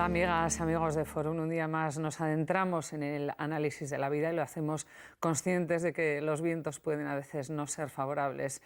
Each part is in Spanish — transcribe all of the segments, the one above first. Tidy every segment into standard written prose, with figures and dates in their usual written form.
Amigas, amigos de Fórum, un día más nos adentramos en el análisis de la vida y lo hacemos conscientes de que los vientos pueden a veces no ser favorables.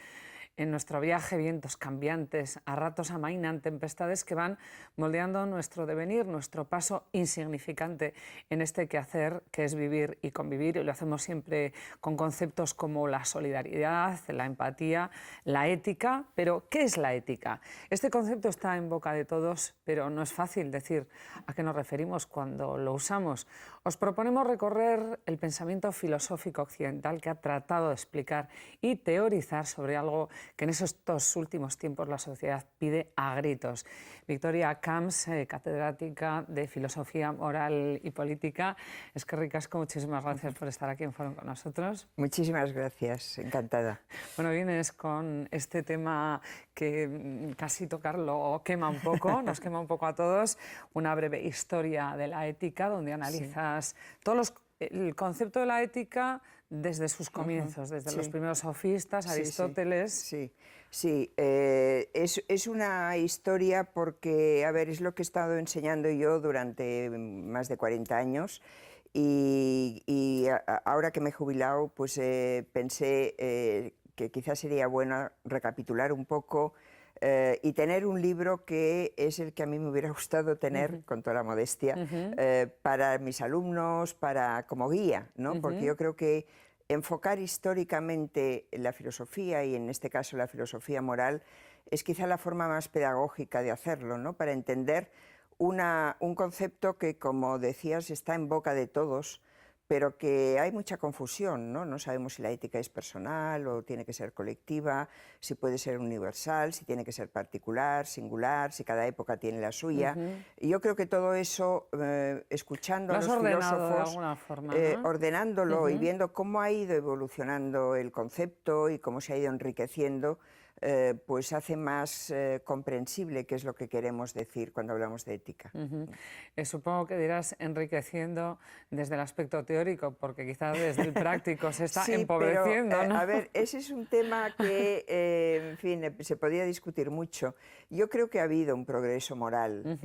En nuestro viaje, vientos cambiantes, a ratos amainan tempestades que van moldeando nuestro devenir, nuestro paso insignificante en este quehacer que es vivir y convivir. Y lo hacemos siempre con conceptos como la solidaridad, la empatía, la ética. Pero, ¿qué es la ética? Este concepto está en boca de todos, pero no es fácil decir a qué nos referimos cuando lo usamos. Os proponemos recorrer el pensamiento filosófico occidental que ha tratado de explicar y teorizar sobre algo que en estos últimos tiempos la sociedad pide a gritos. Victoria Camps, catedrática de Filosofía Moral y Política. Es que ricasco, muchísimas gracias por estar aquí en Fórum con nosotros. Muchísimas gracias, encantada. Bueno, vienes con este tema que casi tocarlo quema un poco, nos quema un poco a todos, una breve historia de la ética, donde analizas el concepto de la ética desde sus comienzos, desde los primeros sofistas, Aristóteles. Sí. Es una historia porque, a ver, es lo que he estado enseñando yo durante más de 40 años y ahora que me he jubilado, pues pensé que quizás sería bueno recapitular un poco y tener un libro que es el que a mí me hubiera gustado tener, con toda la modestia, para mis alumnos, como guía, ¿no? Porque yo creo que enfocar históricamente la filosofía, y en este caso la filosofía moral, es quizá la forma más pedagógica de hacerlo, ¿no? Para entender un concepto que, como decías, está en boca de todos, pero que hay mucha confusión, ¿no? No sabemos si la ética es personal o tiene que ser colectiva, si puede ser universal, si tiene que ser particular, singular, si cada época tiene la suya. Y yo creo que todo eso, escuchando a los filósofos, de alguna forma, ¿no? Ordenándolo y viendo cómo ha ido evolucionando el concepto y cómo se ha ido enriqueciendo, pues hace más comprensible qué es lo que queremos decir cuando hablamos de ética. Supongo que dirás enriqueciendo desde el aspecto teórico, porque quizás desde el práctico se está empobreciendo, pero, ¿no? A ver, ese es un tema que, en fin, se podría discutir mucho. Yo creo que ha habido un progreso moral,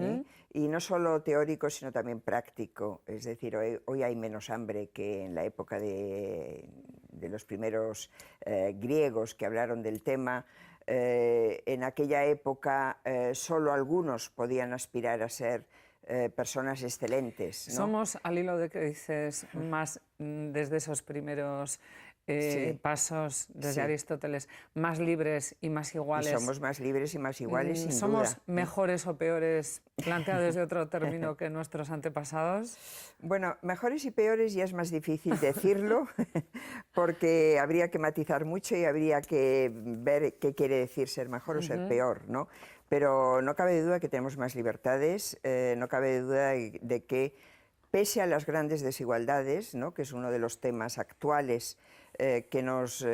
y no solo teórico, sino también práctico. Es decir, hoy hay menos hambre que en la época de los primeros griegos que hablaron del tema. En aquella época solo algunos podían aspirar a ser personas excelentes, ¿no? Somos, al hilo de que dices, más desde esos primeros pasos, desde Aristóteles, más libres y más iguales. Y somos más libres y más iguales, sin duda. ¿Somos mejores o peores, planteado desde otro término, que nuestros antepasados? Bueno, mejores y peores ya es más difícil decirlo, porque habría que matizar mucho y habría que ver qué quiere decir ser mejor o ser peor, ¿no? Pero no cabe duda que tenemos más libertades, no cabe duda de que, pese a las grandes desigualdades, ¿no?, que es uno de los temas actuales que nos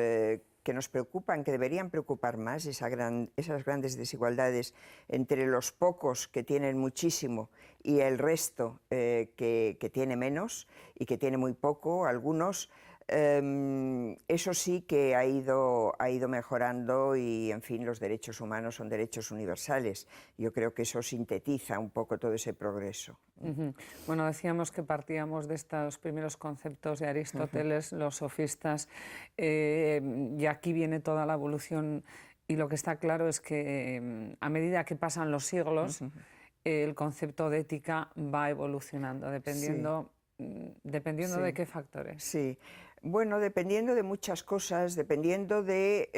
preocupan, que deberían preocupar más, esas grandes desigualdades entre los pocos que tienen muchísimo y el resto que tiene menos y que tiene muy poco, algunos. Eso sí que ha ido mejorando y, en fin, los derechos humanos son derechos universales. Yo creo que eso sintetiza un poco todo ese progreso. Bueno, decíamos que partíamos de estos primeros conceptos de Aristóteles, los sofistas, y aquí viene toda la evolución, y lo que está claro es que a medida que pasan los siglos, el concepto de ética va evolucionando, dependiendo de qué factores. Sí. Bueno, dependiendo de muchas cosas, dependiendo de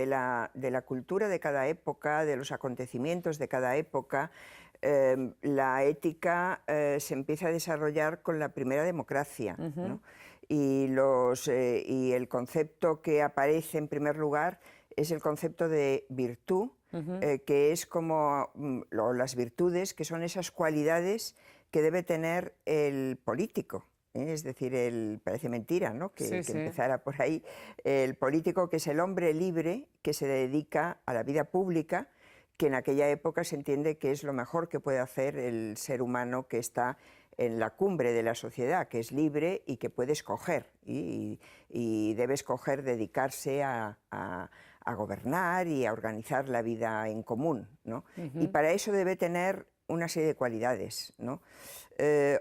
la cultura de cada época, de los acontecimientos de cada época. La ética se empieza a desarrollar con la primera democracia, ¿no? Y el concepto que aparece en primer lugar es el concepto de virtud, que es como las virtudes, que son esas cualidades que debe tener el político. Es decir, parece mentira, ¿no?, que empezara por ahí. El político, que es el hombre libre que se dedica a la vida pública, que en aquella época se entiende que es lo mejor que puede hacer el ser humano que está en la cumbre de la sociedad, que es libre y que puede escoger, y debe escoger dedicarse a gobernar y a organizar la vida en común, ¿no? Y para eso debe tener una serie de cualidades, ¿no?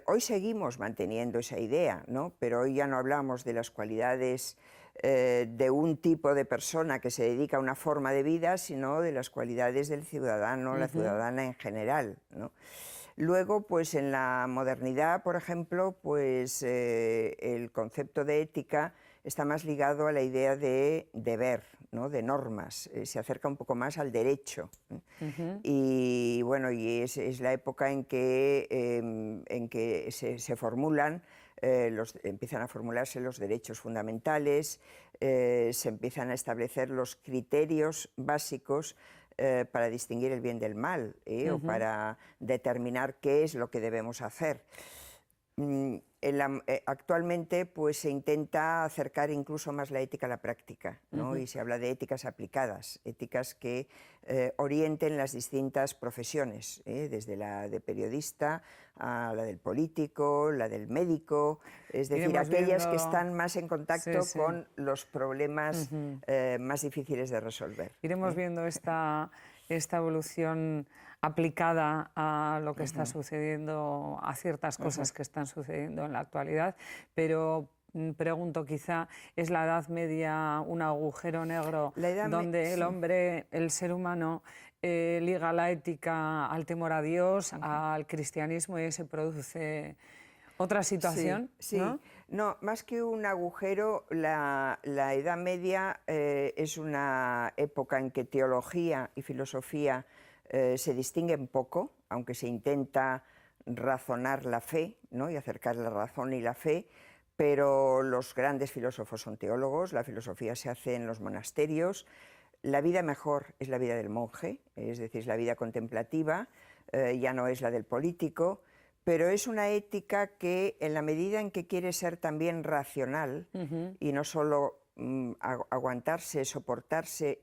Hoy seguimos manteniendo esa idea, ¿no? Pero hoy ya no hablamos de las cualidades de un tipo de persona que se dedica a una forma de vida, sino de las cualidades del ciudadano, la ciudadana en general, ¿no? Luego, pues en la modernidad, por ejemplo, pues el concepto de ética está más ligado a la idea de deber, ¿no? De normas, se acerca un poco más al derecho. Y bueno, y es la época en que se formulan, empiezan a formularse los derechos fundamentales, se empiezan a establecer los criterios básicos para distinguir el bien del mal, o para determinar qué es lo que debemos hacer. Actualmente pues, se intenta acercar incluso más la ética a la práctica, ¿no? Y se habla de éticas aplicadas, éticas que orienten las distintas profesiones, desde la de periodista a la del político, la del médico, es decir, Iremos aquellas que viendo... están más en contacto Sí, sí. con los problemas más difíciles de resolver. Iremos viendo esta evolución aplicada a lo que está sucediendo, a ciertas cosas que están sucediendo en la actualidad, pero pregunto, quizá es la Edad Media un agujero negro donde el hombre, el ser humano, liga la ética al temor a Dios, al cristianismo, y se produce otra situación, sí. ¿no? No, más que un agujero, la Edad Media es una época en que teología y filosofía se distinguen poco, aunque se intenta razonar la fe, ¿no? Y acercar la razón y la fe, pero los grandes filósofos son teólogos, la filosofía se hace en los monasterios, la vida mejor es la vida del monje, es decir, es la vida contemplativa, ya no es la del político, pero es una ética que, en la medida en que quiere ser también racional y no solo aguantarse, soportarse,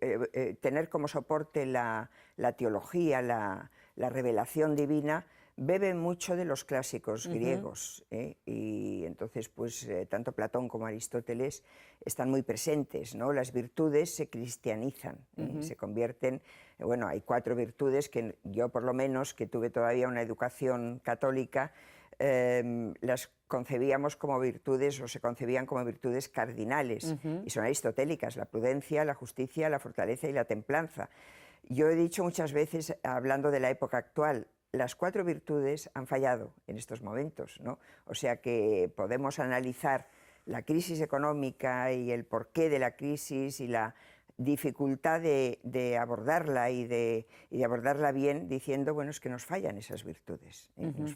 tener como soporte la teología, la revelación divina, bebe mucho de los clásicos griegos, y entonces pues tanto Platón como Aristóteles están muy presentes, ¿no? Las virtudes se cristianizan, se convierten, bueno, hay 4 virtudes que yo, por lo menos, que tuve todavía una educación católica, las concebíamos como virtudes, o se concebían como virtudes cardinales, y son aristotélicas: la prudencia, la justicia, la fortaleza y la templanza. Yo he dicho muchas veces, hablando de la época actual, las 4 virtudes han fallado en estos momentos, ¿no? O sea que podemos analizar la crisis económica y el porqué de la crisis y la dificultad de abordarla y de abordarla bien, diciendo, bueno, es que nos fallan esas virtudes, nos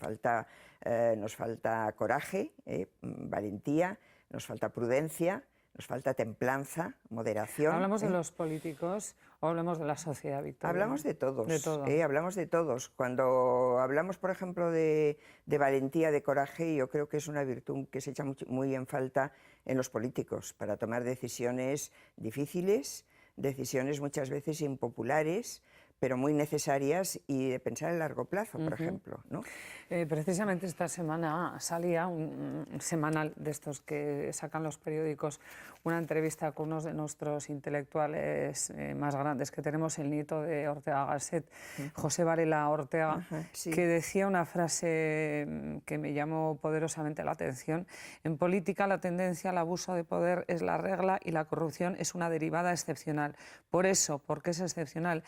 falta coraje, valentía, nos falta prudencia, nos falta templanza, moderación. ¿Hablamos de los políticos o hablamos de la sociedad, Victoria? Hablamos de todos. De todo. Hablamos de todos. Cuando hablamos, por ejemplo, de valentía, de coraje, yo creo que es una virtud que se echa muy en falta en los políticos para tomar decisiones difíciles, decisiones muchas veces impopulares, pero muy necesarias, y de pensar a largo plazo, por ejemplo, ¿no? Precisamente esta semana salía un semanal de estos que sacan los periódicos, una entrevista con uno de nuestros intelectuales más grandes que tenemos, el nieto de Ortega Gasset, José Varela Ortega, que decía una frase que me llamó poderosamente la atención: en política la tendencia al abuso de poder es la regla y la corrupción es una derivada excepcional. Por eso, porque es excepcional,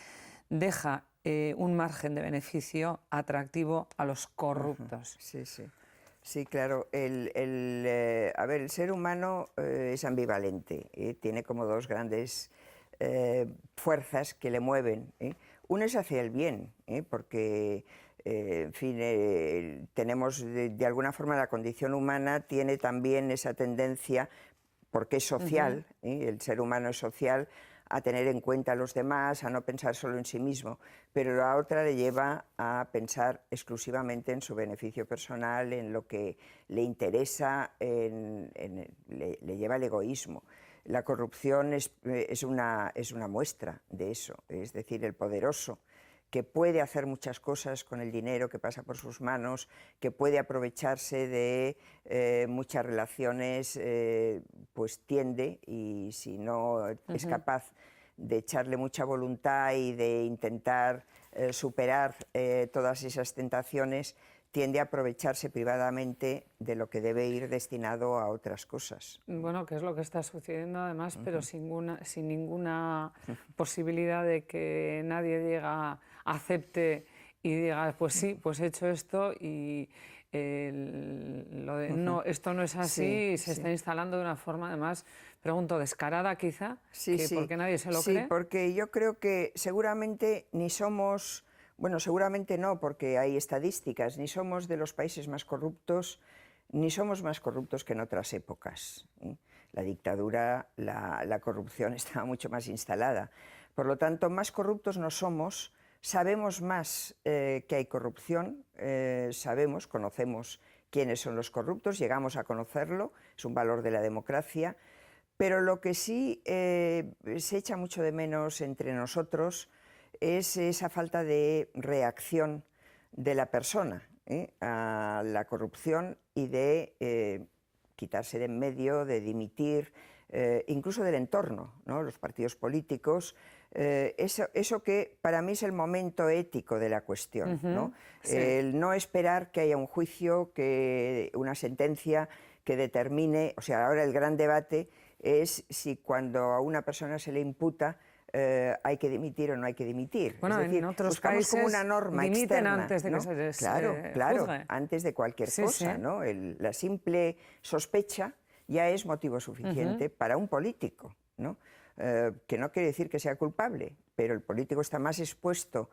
deja un margen de beneficio atractivo a los corruptos. Sí, claro. A ver, el ser humano es ambivalente, tiene como 2 grandes fuerzas que le mueven. Una es hacia el bien, porque en fin, tenemos de alguna forma, la condición humana tiene también esa tendencia, porque es social, el ser humano es social, a tener en cuenta a los demás, a no pensar solo en sí mismo, pero la otra le lleva a pensar exclusivamente en su beneficio personal, en lo que le interesa, le lleva al egoísmo. La corrupción es una muestra de eso, es decir, el poderoso, que puede hacer muchas cosas con el dinero que pasa por sus manos, que puede aprovecharse de muchas relaciones, pues tiende, y si no es capaz de echarle mucha voluntad y de intentar superar todas esas tentaciones, tiende a aprovecharse privadamente de lo que debe ir destinado a otras cosas. Bueno, que es lo que está sucediendo además, pero sin ninguna posibilidad de que nadie diga, acepte y diga, pues sí, pues he hecho esto y lo de no, esto no es así, se está instalando de una forma además, pregunto, descarada quizá, porque nadie se lo cree. Sí, porque yo creo que seguramente ni somos... Bueno, seguramente no, porque hay estadísticas, ni somos de los países más corruptos, ni somos más corruptos que en otras épocas. La dictadura, la corrupción estaba mucho más instalada. Por lo tanto, más corruptos no somos, sabemos más que hay corrupción, conocemos quiénes son los corruptos, llegamos a conocerlo, es un valor de la democracia, pero lo que sí se echa mucho de menos entre nosotros es esa falta de reacción de la persona a la corrupción y de quitarse de en medio, de dimitir, incluso del entorno, ¿no? Los partidos políticos, eso que para mí es el momento ético de la cuestión, ¿no? Sí. El no esperar que haya un juicio, una sentencia que determine, o sea, ahora el gran debate es si cuando a una persona se le imputa hay que dimitir o no hay que dimitir. Bueno, es decir, en otros buscamos países como una norma dimiten externa, antes de ¿no? que se les Claro, juzgue. antes de cualquier cosa, sí. ¿no? La simple sospecha ya es motivo suficiente para un político, ¿no? Que no quiere decir que sea culpable, pero el político está más expuesto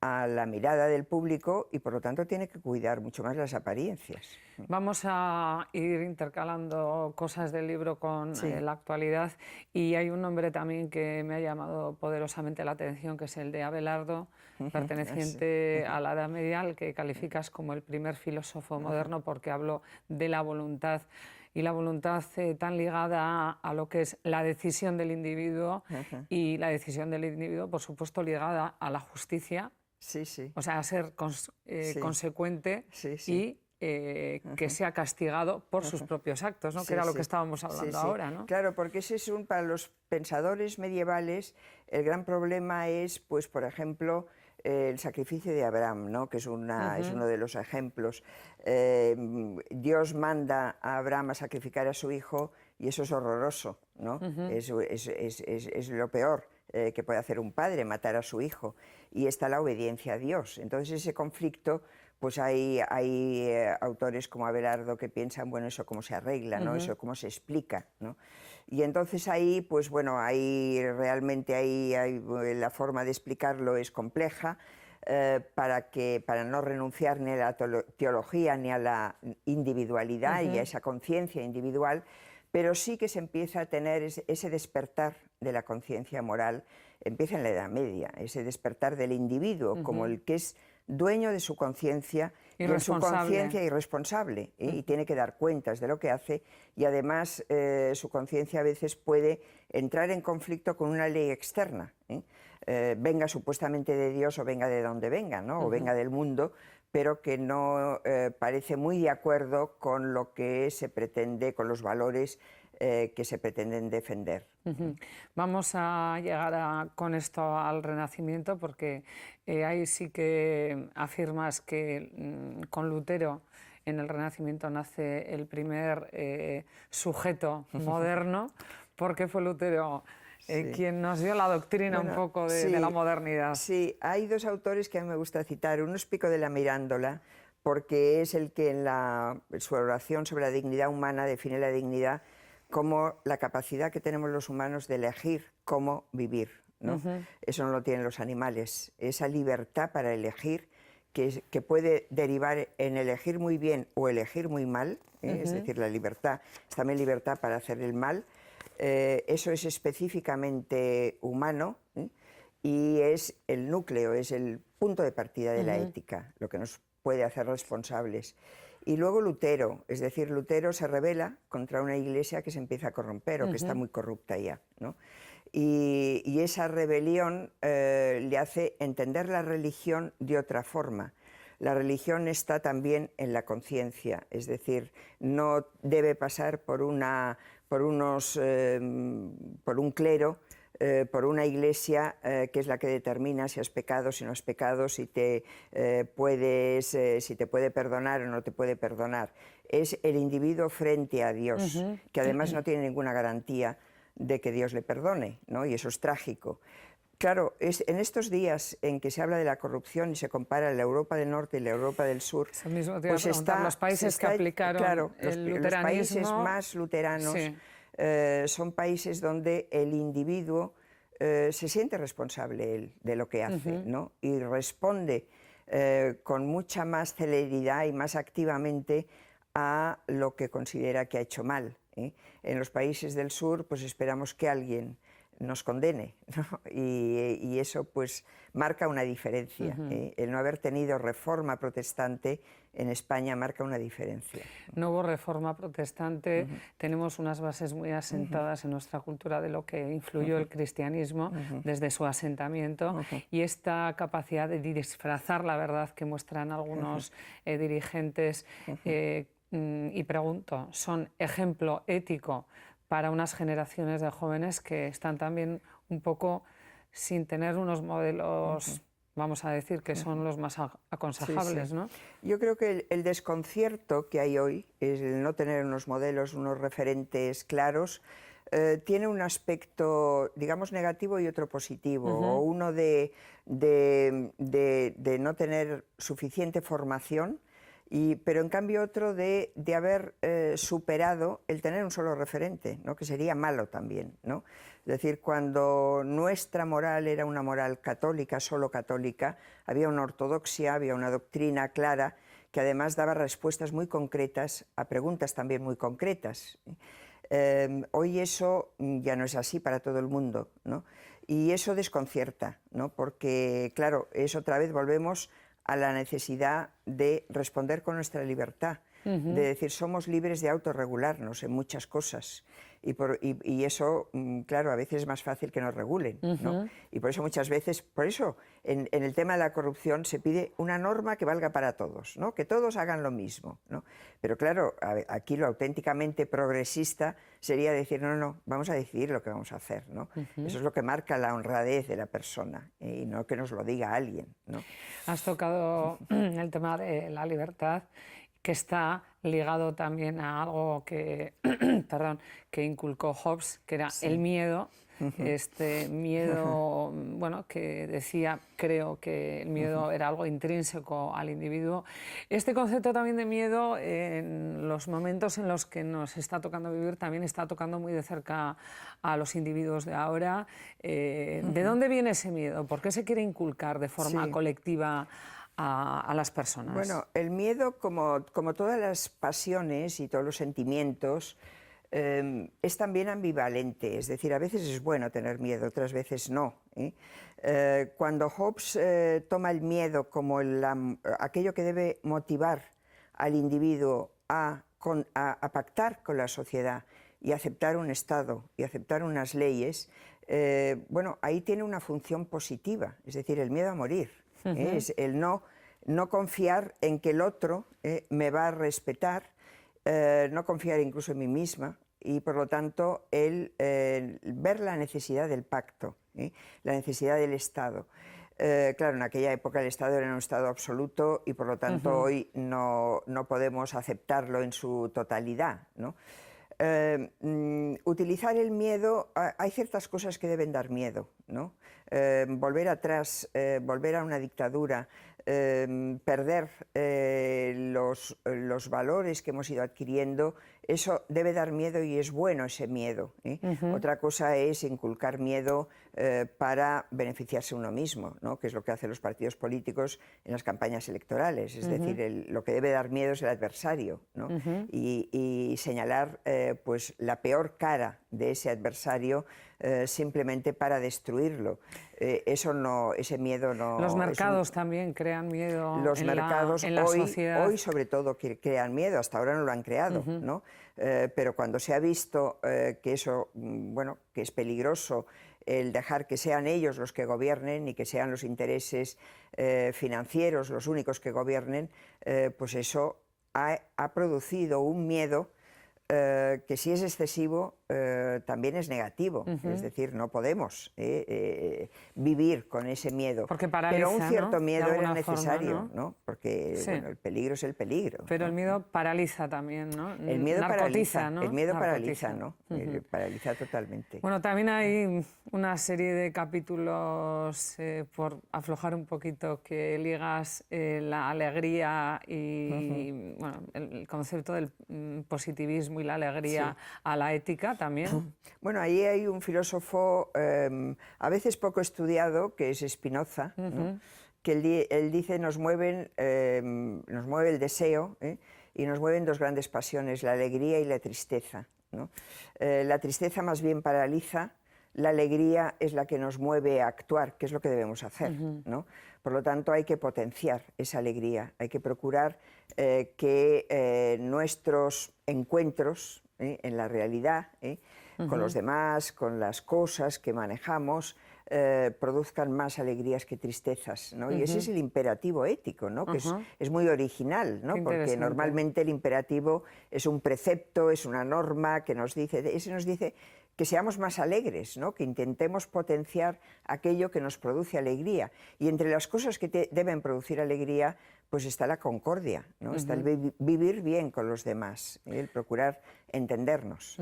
a la mirada del público y por lo tanto tiene que cuidar mucho más las apariencias. Vamos a ir intercalando cosas del libro con la actualidad y hay un nombre también que me ha llamado poderosamente la atención, que es el de Abelardo, perteneciente a la Edad Media, al que calificas como el primer filósofo moderno porque habló de la voluntad y la voluntad tan ligada a lo que es la decisión del individuo y la decisión del individuo, por supuesto, ligada a la justicia. O sea, a ser consecuente y que sea castigado por sus propios actos, ¿no? Que era lo que estábamos hablando ahora, ¿no? Claro, porque ese es para los pensadores medievales el gran problema es, pues, por ejemplo, el sacrificio de Abraham, ¿no? Que es uno de los ejemplos. Dios manda a Abraham a sacrificar a su hijo y eso es horroroso, ¿no? Es lo peor que puede hacer un padre, matar a su hijo. Y está la obediencia a Dios. Entonces ese conflicto, pues hay autores como Abelardo que piensan, bueno, eso cómo se arregla, ¿no? Eso cómo se explica, ¿no? Y entonces ahí, pues bueno, la forma de explicarlo es compleja, para no renunciar ni a la teología ni a la individualidad y a esa conciencia individual, pero sí que se empieza a tener ese despertar de la conciencia moral, empieza en la Edad Media, ese despertar del individuo como el que es dueño de su conciencia y en su conciencia irresponsable, y tiene que dar cuentas de lo que hace y además su conciencia a veces puede entrar en conflicto con una ley externa, venga supuestamente de Dios o venga de donde venga, ¿no? O venga del mundo, pero que no parece muy de acuerdo con lo que se pretende, con los valores que se pretenden defender. Vamos a llegar con esto al Renacimiento porque ahí sí que afirmas que con Lutero en el Renacimiento nace el primer sujeto moderno, porque fue Lutero quien nos dio la doctrina un poco de la modernidad. Sí, hay dos autores que a mí me gusta citar. Uno es Pico de la Mirándola, porque es el que en su oración sobre la dignidad humana define la dignidad como la capacidad que tenemos los humanos de elegir cómo vivir, ¿no? Eso no lo tienen los animales. Esa libertad para elegir, que puede derivar en elegir muy bien o elegir muy mal, es decir, la libertad es también libertad para hacer el mal. Eso es específicamente humano, y es el núcleo, es el punto de partida de la ética, lo que nos puede hacer responsables. Y luego Lutero, es decir, Lutero se rebela contra una iglesia que se empieza a corromper o que está muy corrupta ya, ¿no? Y esa rebelión le hace entender la religión de otra forma. La religión está también en la conciencia, es decir, no debe pasar por un clero por una iglesia que es la que determina si has pecado, si no has pecado, si te puede perdonar o no te puede perdonar. Es el individuo frente a Dios, que además no tiene ninguna garantía de que Dios le perdone, ¿no? Y eso es trágico. Claro, en estos días en que se habla de la corrupción y se compara la Europa del Norte y la Europa del Sur, eso mismo te iba a preguntar, los países que aplicaron claro, el los luteranismo, países más luteranos sí. son países donde el individuo se siente responsable él de lo que hace, ¿no? Y responde con mucha más celeridad y más activamente a lo que considera que ha hecho mal, ¿eh? En los países del sur, pues esperamos que alguien nos condene, ¿no? Y eso pues marca una diferencia. El no haber tenido reforma protestante en España marca una diferencia. No hubo reforma protestante, tenemos unas bases muy asentadas en nuestra cultura de lo que influyó el cristianismo desde su asentamiento, y esta capacidad de disfrazar la verdad que muestran algunos dirigentes, y pregunto, ¿son ejemplo ético para unas generaciones de jóvenes que están también un poco sin tener unos modelos, vamos a decir, que son los más aconsejables, sí. ¿no? Yo creo que el desconcierto que hay hoy, es el no tener unos modelos, unos referentes claros, tiene un aspecto, digamos, negativo y otro positivo, o uno de no tener suficiente formación, pero en cambio otro de haber superado el tener un solo referente, ¿no? Que sería malo también, ¿no? Es decir, cuando nuestra moral era una moral católica, solo católica, había una ortodoxia, había una doctrina clara, que además daba respuestas muy concretas a preguntas también muy concretas. Hoy eso ya no es así para todo el mundo, ¿no? Y eso desconcierta, ¿no? Porque, claro, es otra vez volvemos a la necesidad de responder con nuestra libertad, de decir, somos libres de autorregularnos en muchas cosas. Y eso, claro, a veces es más fácil que nos regulen, ¿no? Y por eso muchas veces, en el tema de la corrupción se pide una norma que valga para todos, ¿no? Que todos hagan lo mismo, ¿no? Pero claro, aquí lo auténticamente progresista sería decir, no, vamos a decidir lo que vamos a hacer, ¿no? Eso es lo que marca la honradez de la persona, y no que nos lo diga alguien, ¿no? Has tocado el tema de la libertad, que está ligado también a algo que, perdón, que inculcó Hobbes, que era el miedo. Este miedo, bueno, que decía, creo que el miedo era algo intrínseco al individuo. Este concepto también de miedo, en los momentos en los que nos está tocando vivir, también está tocando muy de cerca a los individuos de ahora. ¿De dónde viene ese miedo? ¿Por qué se quiere inculcar de forma colectiva a las personas? Bueno, el miedo, como todas las pasiones y todos los sentimientos, es también ambivalente, es decir, a veces es bueno tener miedo, otras veces no, ¿eh? Cuando Hobbes toma el miedo como aquello que debe motivar al individuo a pactar con la sociedad y aceptar un Estado y aceptar unas leyes, bueno, ahí tiene una función positiva, es decir, el miedo a morir, es el no confiar en que el otro me va a respetar, no confiar incluso en mí misma, y por lo tanto el ver la necesidad del pacto, la necesidad del Estado. Claro, en aquella época el Estado era un Estado absoluto y por lo tanto hoy no podemos aceptarlo en su totalidad, ¿no? Utilizar el miedo, hay ciertas cosas que deben dar miedo, ¿no? Volver atrás, volver a una dictadura, perder los valores que hemos ido adquiriendo, eso debe dar miedo y es bueno ese miedo, ¿eh? Otra cosa es inculcar miedo para beneficiarse uno mismo, ¿no? Que es lo que hacen los partidos políticos en las campañas electorales, es decir, lo que debe dar miedo es el adversario, ¿no? Y señalar pues la peor cara de ese adversario simplemente para destruirlo. Ese miedo no... Los mercados también crean miedo los mercados en la sociedad. Hoy sobre todo crean miedo, hasta ahora no lo han creado, ¿no? Pero cuando se ha visto que eso, bueno, que es peligroso el dejar que sean ellos los que gobiernen y que sean los intereses financieros los únicos que gobiernen, pues eso ha producido un miedo que si es excesivo también es negativo, es decir, no podemos vivir con ese miedo. Porque paraliza, pero un cierto ¿no? miedo era necesario, forma, ¿no? Porque sí. bueno, el peligro es el peligro. Pero ¿no? el miedo paraliza también, ¿no? El miedo narcotiza, paraliza, ¿no? el miedo Narcotiza. paraliza, ¿no? Paraliza totalmente. Bueno, también hay una serie de capítulos, por aflojar un poquito, que ligas la alegría y bueno, el concepto del positivismo y la alegría a la ética también. Bueno, ahí hay un filósofo a veces poco estudiado, que es Spinoza, ¿no? Que él dice nos mueve el deseo, y nos mueven dos grandes pasiones, la alegría y la tristeza, ¿no? La tristeza más bien paraliza, la alegría es la que nos mueve a actuar, que es lo que debemos hacer, ¿no? Por lo tanto, hay que potenciar esa alegría, hay que procurar que nuestros encuentros en la realidad, con los demás, con las cosas que manejamos, produzcan más alegrías que tristezas, ¿no? Y ese es el imperativo ético, ¿no? Que es muy original, ¿no? Porque normalmente el imperativo es un precepto, es una norma que nos dice, ese nos dice que seamos más alegres, ¿no? Que intentemos potenciar aquello que nos produce alegría. Y entre las cosas que deben producir alegría, pues está la concordia, ¿no? Está el vivir bien con los demás, el procurar entendernos.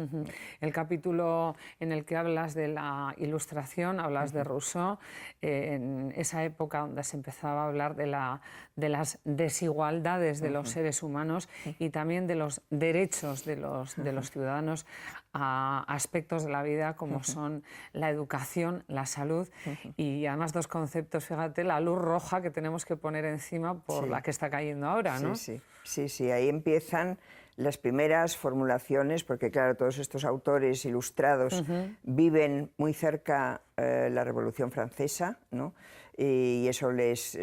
El capítulo en el que hablas de la Ilustración, hablas de Rousseau, en esa época donde se empezaba a hablar de las desigualdades de los seres humanos y también de los derechos de los ciudadanos a aspectos de la vida como son la educación, la salud y además dos conceptos, fíjate, la luz roja que tenemos que poner encima por la que está cayendo ahora, ¿no? Sí, ahí empiezan las primeras formulaciones, porque claro, todos estos autores ilustrados viven muy cerca la Revolución Francesa, ¿no? Y eso les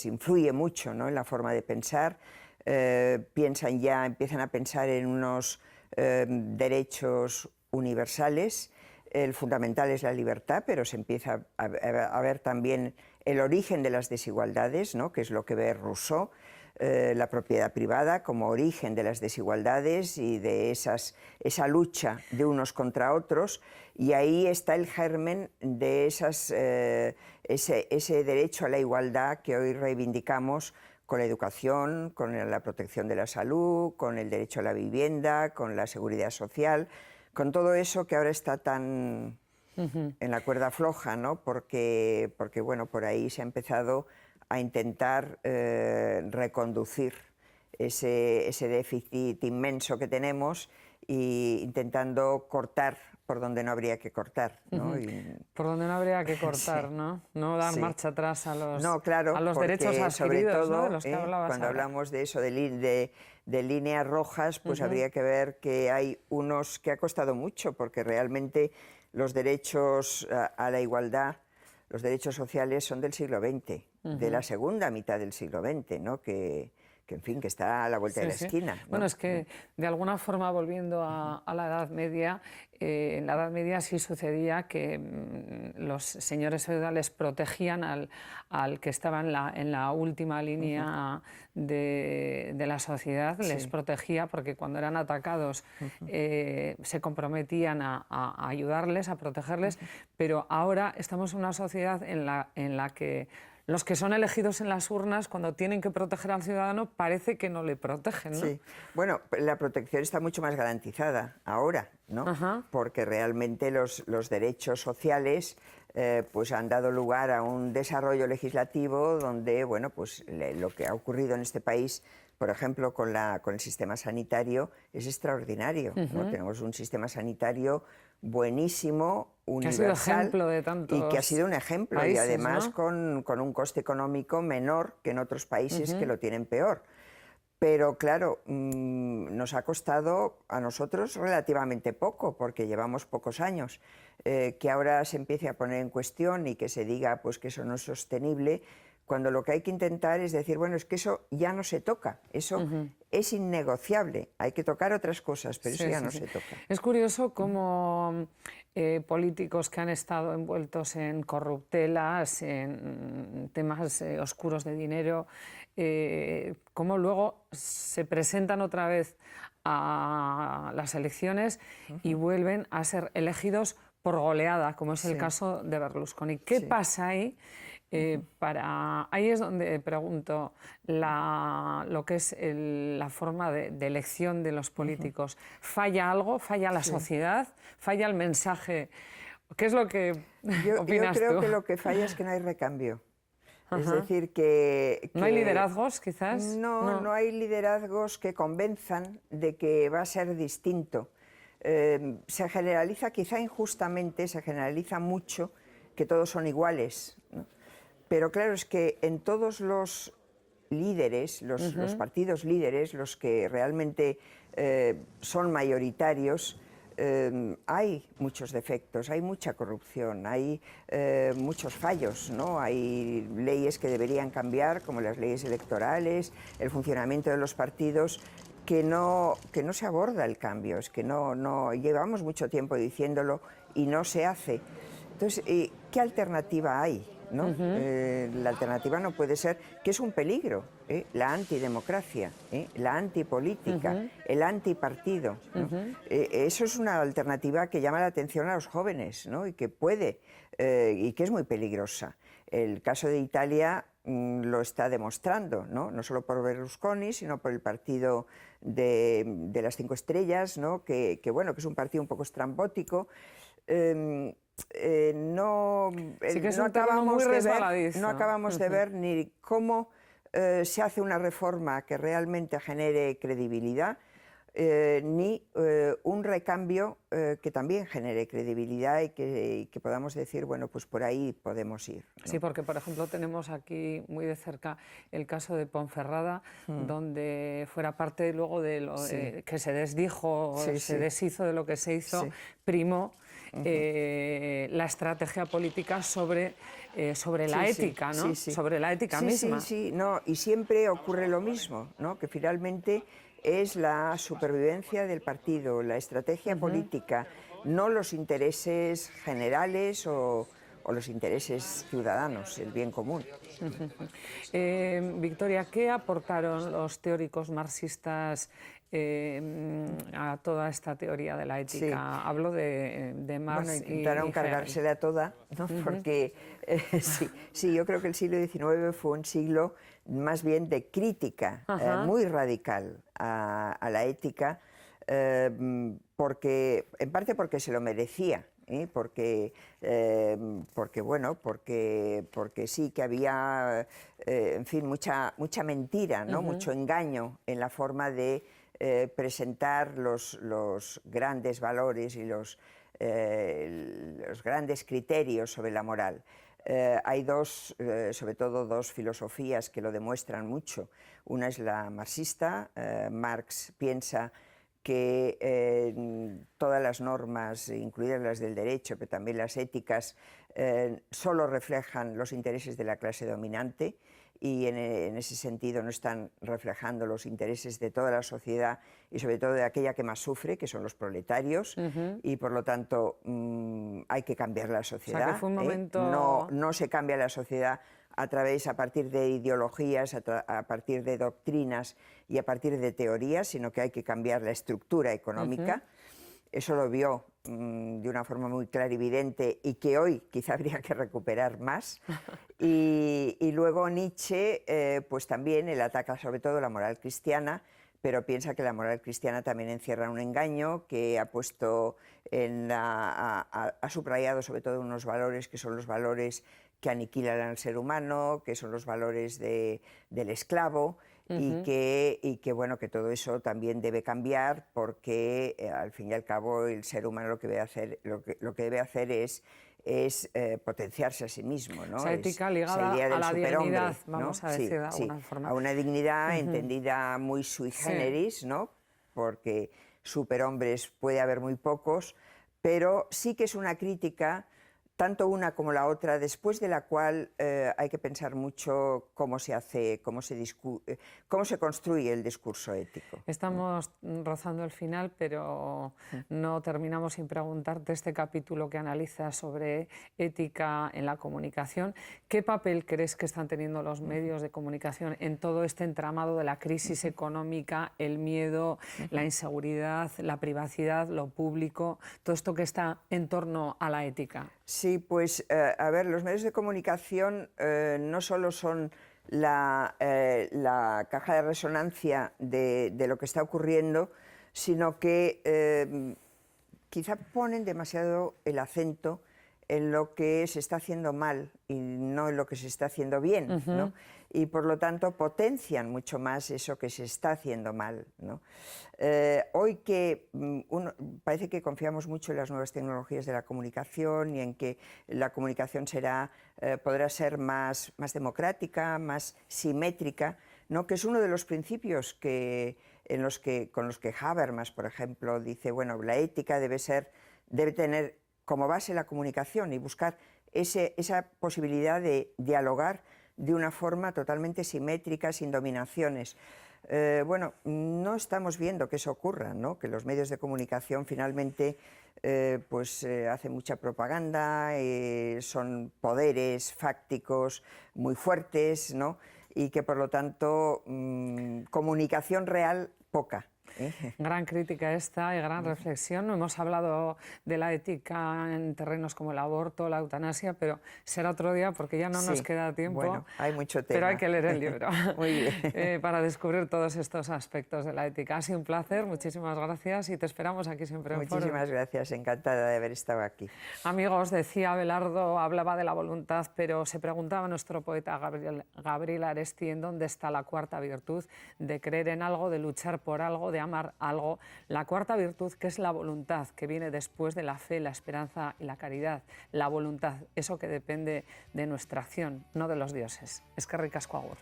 influye mucho, ¿no? En la forma de pensar. Empiezan a pensar en unos derechos universales. El fundamental es la libertad, pero se empieza a ver también el origen de las desigualdades, ¿no? Que es lo que ve Rousseau, la propiedad privada como origen de las desigualdades y de esa lucha de unos contra otros, y ahí está el germen de ese derecho a la igualdad que hoy reivindicamos con la educación, con la protección de la salud, con el derecho a la vivienda, con la seguridad social, con todo eso que ahora está tan en la cuerda floja, ¿no? Porque bueno, por ahí se ha empezado a intentar reconducir ese déficit inmenso que tenemos e intentando cortar por donde no habría que cortar, ¿no? Por donde no habría que cortar, ¿no? No dar marcha atrás a los, claro, a los derechos adquiridos, sobre todo, ¿no? De los que hablabas cuando ahora. hablamos de eso, de líneas rojas, pues habría que ver que hay unos que ha costado mucho, porque realmente los derechos a la igualdad, los derechos sociales son del siglo XX, de la segunda mitad del siglo XX, ¿no? Que en fin, que está a la vuelta de la esquina, ¿no? Bueno, es que de alguna forma, volviendo a la Edad Media, en la Edad Media sí sucedía que los señores feudales protegían al que estaba en la última línea de la sociedad, les protegía porque cuando eran atacados se comprometían a ayudarles, a protegerles, pero ahora estamos en una sociedad en la que los que son elegidos en las urnas, cuando tienen que proteger al ciudadano, parece que no le protegen, ¿no? Sí. Bueno, la protección está mucho más garantizada ahora, ¿no? Porque realmente los derechos sociales pues han dado lugar a un desarrollo legislativo donde, bueno, pues lo que ha ocurrido en este país, por ejemplo, con el sistema sanitario, es extraordinario, ¿no? Tenemos un sistema sanitario buenísimo, universal, que ha sido ejemplo de tantos y que ha sido un ejemplo países, y además, ¿no? con un coste económico menor que en otros países que lo tienen peor. Pero claro, nos ha costado a nosotros relativamente poco, porque llevamos pocos años. Que ahora se empiece a poner en cuestión y que se diga pues, que eso no es sostenible, cuando lo que hay que intentar es decir, bueno, es que eso ya no se toca, eso es innegociable, hay que tocar otras cosas, pero eso ya no se toca. Es curioso cómo políticos que han estado envueltos en corruptelas, en temas oscuros de dinero, cómo luego se presentan otra vez a las elecciones y vuelven a ser elegidos por goleada, como es el caso de Berlusconi. ¿Qué pasa ahí? Ahí es donde pregunto lo que es la forma de elección de los políticos. ¿Falla algo? ¿Falla la sociedad? ¿Falla el mensaje? ¿Qué es lo que opinas yo creo tú? que lo que falla es que no hay recambio. Es decir, que... ¿No hay liderazgos, quizás? No hay liderazgos que convenzan de que va a ser distinto. Se generaliza, quizá injustamente, se generaliza mucho que todos son iguales, ¿no? Pero claro, es que en todos los líderes, los partidos líderes, los que realmente son mayoritarios, hay muchos defectos, hay mucha corrupción, hay muchos fallos, ¿no? Hay leyes que deberían cambiar, como las leyes electorales, el funcionamiento de los partidos, que no se aborda el cambio, es que no llevamos mucho tiempo diciéndolo y no se hace. Entonces, ¿qué alternativa hay? ¿No? La alternativa no puede ser, que es un peligro, la antidemocracia, la antipolítica, el antipartido, ¿no? Eso es una alternativa que llama la atención a los jóvenes, ¿no? Y que puede, y que es muy peligrosa. El caso de Italia lo está demostrando, no solo por Berlusconi, sino por el partido de las 5 estrellas, ¿no? que es un partido un poco estrambótico. No acabamos de ver ni cómo se hace una reforma que realmente genere credibilidad, ni un recambio que también genere credibilidad y que podamos decir, bueno, pues por ahí podemos ir, ¿no? Sí, porque por ejemplo tenemos aquí muy de cerca el caso de Ponferrada, donde fuera parte luego de lo que se desdijo, se deshizo de lo que se hizo, primó la estrategia política sobre la ética, ¿no? Sobre la ética misma. No, y siempre ocurre lo mismo, ¿no? Que finalmente es la supervivencia del partido, la estrategia política, no los intereses generales o los intereses ciudadanos, el bien común. Victoria, ¿qué aportaron los teóricos marxistas a toda esta teoría de la ética? Hablo de Marx. Bueno, intentaron cargársela toda, ¿no? Porque yo creo que el siglo XIX fue un siglo más bien de crítica muy radical a la ética, porque, en parte porque se lo merecía, porque sí que había, en fin, mucha mentira, ¿no? Mucho engaño en la forma de presentar los grandes valores y los grandes criterios sobre la moral. Hay sobre todo dos filosofías que lo demuestran mucho. Una es la marxista. Marx piensa que todas las normas, incluidas las del derecho, pero también las éticas, solo reflejan los intereses de la clase dominante y en ese sentido no están reflejando los intereses de toda la sociedad y sobre todo de aquella que más sufre, que son los proletarios, y por lo tanto hay que cambiar la sociedad. O sea, que fue un momento... No se cambia la sociedad a partir de ideologías, a partir de doctrinas y a partir de teorías, sino que hay que cambiar la estructura económica. Eso lo vio de una forma muy clarividente y que hoy quizá habría que recuperar más. Y luego Nietzsche, pues también él ataca sobre todo la moral cristiana, pero piensa que la moral cristiana también encierra un engaño, que ha puesto ha subrayado sobre todo unos valores que son los valores que aniquilan al ser humano, que son los valores del esclavo, y que bueno, que todo eso también debe cambiar, porque al fin y al cabo el ser humano lo que debe hacer es potenciarse a sí mismo, ¿no? O sea, ética ligada a la dignidad, vamos a decir de alguna forma. A una dignidad entendida muy sui generis, ¿no? Porque superhombres puede haber muy pocos, pero sí que es una crítica tanto una como la otra, después de la cual hay que pensar mucho cómo se hace, cómo se construye el discurso ético. Estamos rozando el final, pero no terminamos sin preguntarte este capítulo que analiza sobre ética en la comunicación. ¿Qué papel crees que están teniendo los medios de comunicación en todo este entramado de la crisis económica, el miedo, la inseguridad, la privacidad, lo público, todo esto que está en torno a la ética? Sí, pues a ver, los medios de comunicación no solo son la caja de resonancia de lo que está ocurriendo, sino que quizá ponen demasiado el acento en lo que se está haciendo mal y no en lo que se está haciendo bien, ¿no? Y por lo tanto potencian mucho más eso que se está haciendo mal, ¿no? Hoy que parece que confiamos mucho en las nuevas tecnologías de la comunicación y en que la comunicación podrá ser más democrática, más simétrica, ¿no? Que es uno de los principios con los que Habermas, por ejemplo, dice, bueno, la ética debe tener como base la comunicación y buscar esa posibilidad de dialogar de una forma totalmente simétrica, sin dominaciones. Bueno, no estamos viendo que eso ocurra, ¿no? Que los medios de comunicación finalmente hacen mucha propaganda, son poderes fácticos muy fuertes, ¿no? Y que por lo tanto comunicación real poca. Gran crítica esta y gran reflexión. No hemos hablado de la ética en terrenos como el aborto, la eutanasia, pero será otro día porque ya no nos queda tiempo. Bueno, hay mucho tema. Pero hay que leer el libro. Muy bien. Para descubrir todos estos aspectos de la ética. Ha sido un placer, muchísimas gracias y te esperamos aquí siempre en Foro. Muchísimas gracias, encantada de haber estado aquí. Amigos, decía Abelardo, hablaba de la voluntad, pero se preguntaba nuestro poeta Gabriel Aresti en dónde está la cuarta virtud de creer en algo, de luchar por algo, de amar algo. La cuarta virtud, que es la voluntad, que viene después de la fe, la esperanza y la caridad. La voluntad, eso que depende de nuestra acción, no de los dioses. Eskerrik asko, agur.